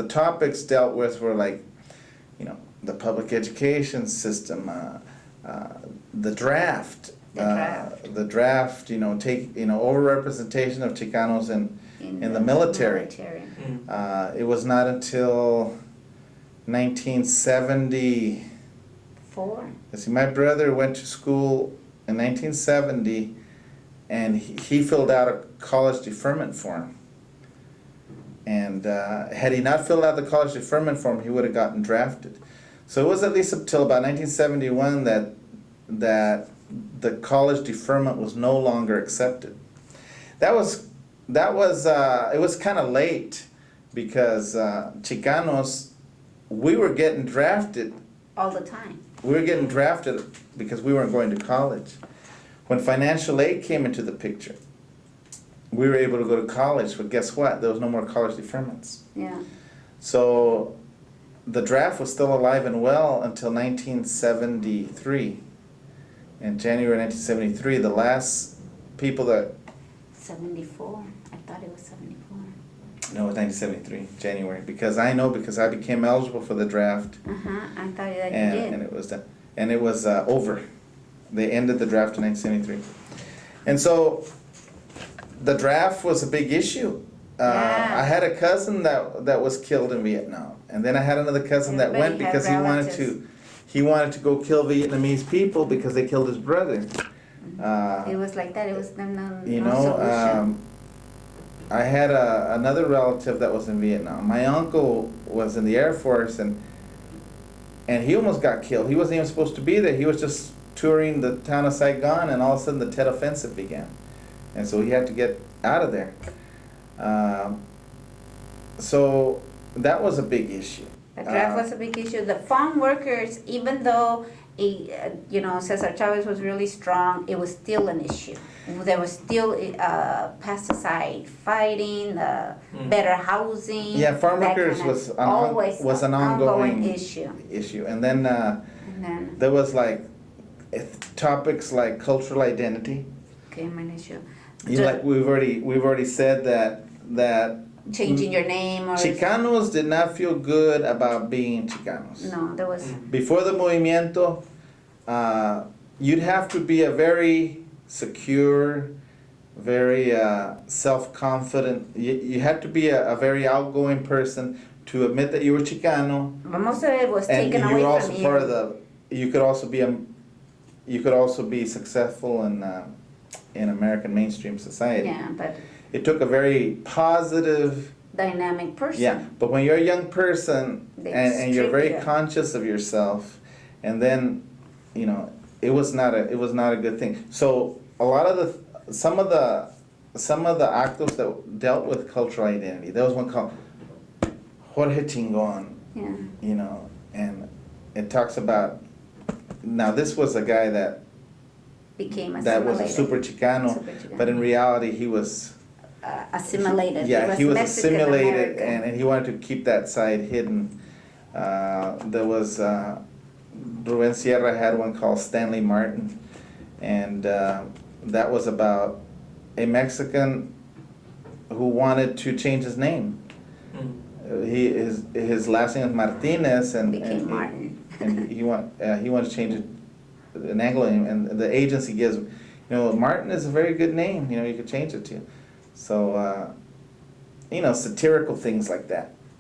topics dealt with were like, the public education system, the draft. The draft, overrepresentation of Chicanos in the military. It was not until 1974. See, my brother went to school in 1970, and he filled out a college deferment form. And had he not filled out the college deferment form, he would have gotten drafted. So it was at least until about 1971 that the college deferment was no longer accepted. It was kind of late, because Chicanos, we were getting drafted all the time. We were getting drafted because we weren't going to college. When financial aid came into the picture, we were able to go to college, but guess what? There was no more college deferments. Yeah. So the draft was still alive and well until 1973. In January 1973, the last people that... 74. I thought it was 74. No, it was 1973, January. Because I became eligible for the draft. I thought that you did. And it was over. They ended the draft in 1973. And so the draft was a big issue. I had a cousin that was killed in Vietnam, and then I had another cousin that went because he wanted to go kill Vietnamese people because they killed his brother. It was like that. It was no solution. I had another relative that was in Vietnam. My uncle was in the Air Force, and he almost got killed. He wasn't even supposed to be there. He was just touring the town of Saigon, and all of a sudden the Tet Offensive began, and so he had to get out of there. So that was a big issue. The draft was a big issue. The farm workers, even though Cesar Chavez was really strong, it was still an issue. There was still pesticide fighting, better housing. Yeah, farm workers was an ongoing issue. And then there was like topics like cultural identity. Came an issue. Like we've already said that changing your name or Chicanos did not feel good about being Chicanos. No, there was before the movimiento. You'd have to be a very secure, very self-confident. You had to be a very outgoing person to admit that you were Chicano. But most of it was taken away from you. And you were also part of the. You could also be successful in American mainstream society. Yeah, but it took a very positive, dynamic person. Yeah, but when you're a young person and you're very conscious of yourself, and then it was not a good thing. So a lot of some of the actos that dealt with cultural identity. There was one called Jorge Chingon. Yeah. And it talks about. Now this was a guy that was a super Chicano, but in reality he was assimilated. He was assimilated, and he wanted to keep that side hidden. There was Ruben Sierra had one called Stanley Martin, and that was about a Mexican who wanted to change his name. His last name was Martinez, and became Martin. And he wanted to change it an Anglo name, and the agency gives him, Martin is a very good name. You could change it to. So satirical things like that.